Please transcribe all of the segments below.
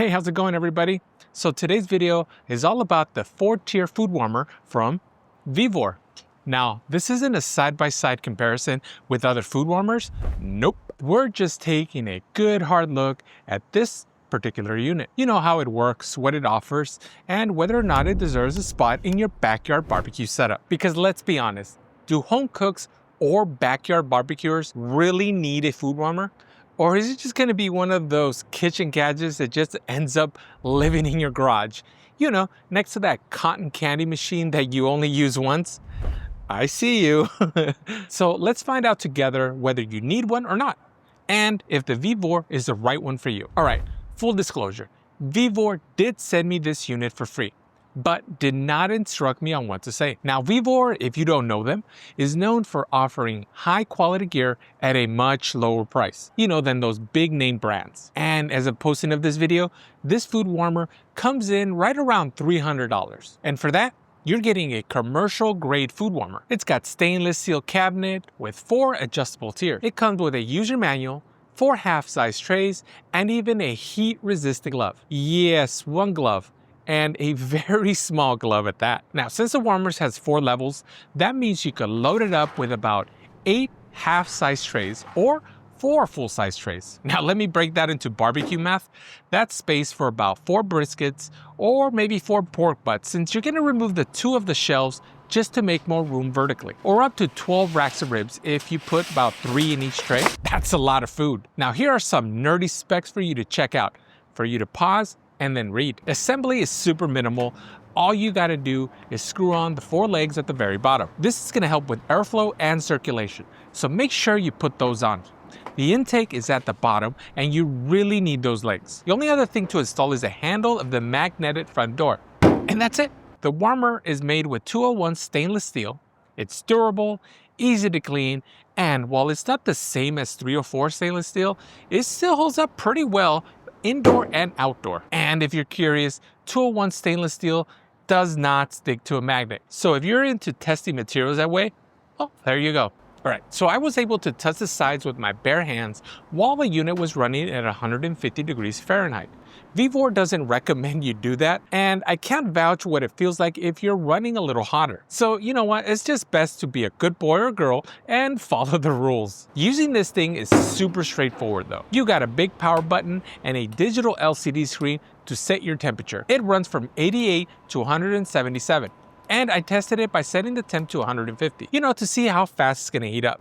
Hey, how's it going, everybody? So today's video is all about the 4-tier food warmer from Vevor. Now, this isn't a side-by-side comparison with other food warmers. Nope. We're just taking a good hard look at this particular unit. You know how it works, what it offers, and whether or not it deserves a spot in your backyard barbecue setup. Because let's be honest, do home cooks or backyard barbecuers really need a food warmer? Or is it just gonna be one of those kitchen gadgets that just ends up living in your garage? You know, next to that cotton candy machine that you only use once? I see you. So let's find out together whether you need one or not, and if the Vevor is the right one for you. All right, full disclosure, Vevor did send me this unit for free, but did not instruct me on what to say. Now, Vevor, if you don't know them, is known for offering high quality gear at a much lower price, you know, than those big name brands. And as of posting of this video, this food warmer comes in right around $300. And for that, you're getting a commercial grade food warmer. It's got stainless steel cabinet with 4 adjustable tiers. It comes with a user manual, 4 half-size trays, and even a heat-resistant glove. Yes, one glove. And a very small glove at that. Now, since the warmers has 4 levels, that means you could load it up with about 8 half-size trays or 4 full-size trays. Now, let me break that into barbecue math. That's space for about 4 briskets or maybe 4 pork butts, since you're gonna remove the 2 of the shelves just to make more room vertically, or up to 12 racks of ribs if you put about 3 in each tray. That's a lot of food. Now, here are some nerdy specs for you to check out, for you to pause and then read. Assembly is super minimal. All you gotta do is screw on the 4 legs at the very bottom. This is gonna help with airflow and circulation, so make sure you put those on. The intake is at the bottom, and you really need those legs. The only other thing to install is the handle of the magnetic front door. And that's it. The warmer is made with 201 stainless steel. It's durable, easy to clean, and while it's not the same as 304 stainless steel, it still holds up pretty well indoor and outdoor. And if you're curious, 201 stainless steel does not stick to a magnet. So if you're into testing materials that way, well, there you go. All right, so I was able to touch the sides with my bare hands while the unit was running at 150 degrees Fahrenheit. Vevor doesn't recommend you do that, and I can't vouch what it feels like if you're running a little hotter. So you know what, it's just best to be a good boy or girl and follow the rules. Using this thing is super straightforward though. You got a big power button and a digital LCD screen to set your temperature. It runs from 88 to 177. And I tested it by setting the temp to 150, you know, to see how fast it's gonna heat up.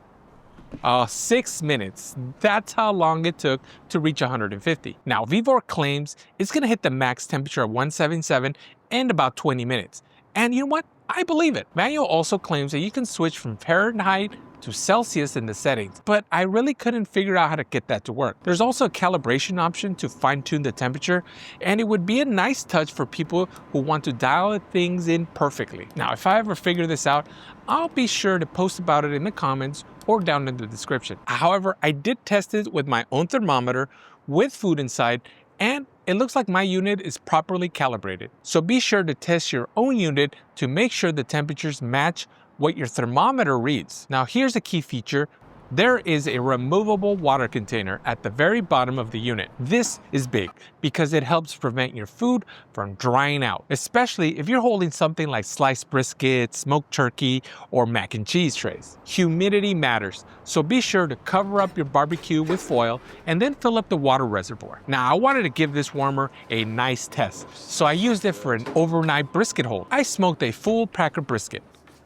6 minutes, that's how long it took to reach 150. Now, Vevor claims it's gonna hit the max temperature of 177 in about 20 minutes. And you know what? I believe it. Manual also claims that you can switch from Fahrenheit to Celsius in the settings, but I really couldn't figure out how to get that to work. There's also a calibration option to fine-tune the temperature, and it would be a nice touch for people who want to dial things in perfectly. Now, if I ever figure this out, I'll be sure to post about it in the comments or down in the description. However, I did test it with my own thermometer with food inside, and it looks like my unit is properly calibrated. So be sure to test your own unit to make sure the temperatures match what your thermometer reads. Now, here's a key feature. There is a removable water container at the very bottom of the unit. This is big because it helps prevent your food from drying out, especially if you're holding something like sliced brisket, smoked turkey, or mac and cheese trays. Humidity matters, so be sure to cover up your barbecue with foil and then fill up the water reservoir. Now, I wanted to give this warmer a nice test, so I used it for an overnight brisket hold. I smoked a full pack of brisket.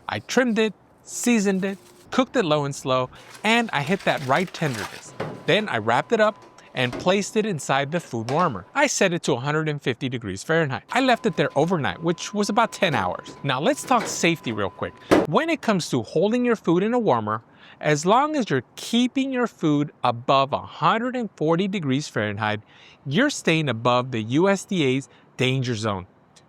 I trimmed it, seasoned it, cooked it low and slow, and I hit that right tenderness. Then I wrapped it up and placed it inside the food warmer. I set it to 150 degrees Fahrenheit. I left it there overnight, which was about 10 hours. Now let's talk safety real quick. When it comes to holding your food in a warmer, as long as you're keeping your food above 140 degrees Fahrenheit, you're staying above the USDA's danger zone.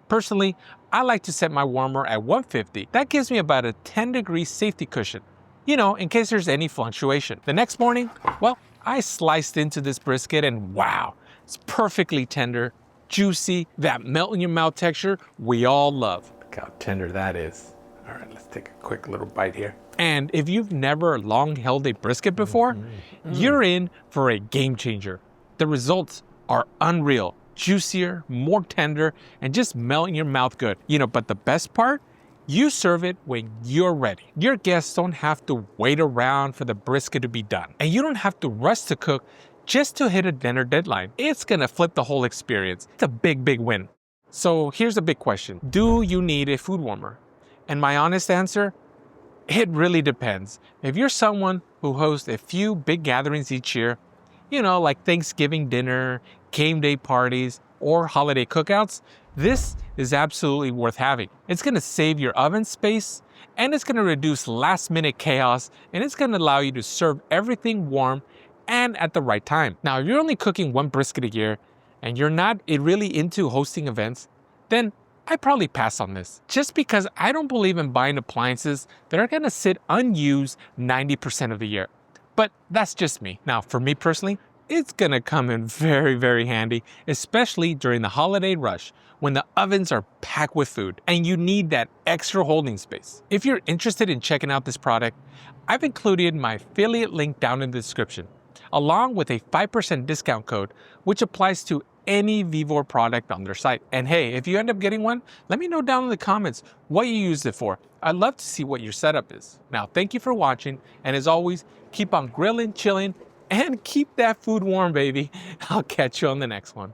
Personally, I like to set my warmer at 150. That gives me about a 10-degree safety cushion, you know, in case there's any fluctuation. The next morning, well, I sliced into this brisket and wow, it's perfectly tender, juicy, that melt in your mouth texture we all love. Look how tender that is. All right, let's take a quick little bite here. And if you've never long held a brisket before, you're in for a game changer. The results are unreal. juicier, more tender, and just melt in your mouth good. But the best part? You serve it when you're ready. Your guests don't have to wait around for the brisket to be done. And you don't have to rush to cook just to hit a dinner deadline. It's gonna flip the whole experience. It's a big, big win. So here's a big question. Do you need a food warmer? And my honest answer, it really depends. If you're someone who hosts a few big gatherings each year, like Thanksgiving dinner, game day parties, or holiday cookouts, this is absolutely worth having. It's gonna save your oven space, and it's gonna reduce last minute chaos, and it's gonna allow you to serve everything warm and at the right time. Now, if you're only cooking one brisket a year, and you're not really into hosting events, then I'd probably pass on this. Just because I don't believe in buying appliances that are gonna sit unused 90% of the year. But that's just me. Now, for me personally, it's gonna come in very, very handy, especially during the holiday rush when the ovens are packed with food and you need that extra holding space. If you're interested in checking out this product, I've included my affiliate link down in the description, along with a 5% discount code, which applies to any Vevor product on their site. And hey, if you end up getting one, let me know down in the comments what you used it for. I'd love to see what your setup is. Now, thank you for watching, and as always, keep on grilling, chilling, and keep that food warm, baby. I'll catch you on the next one.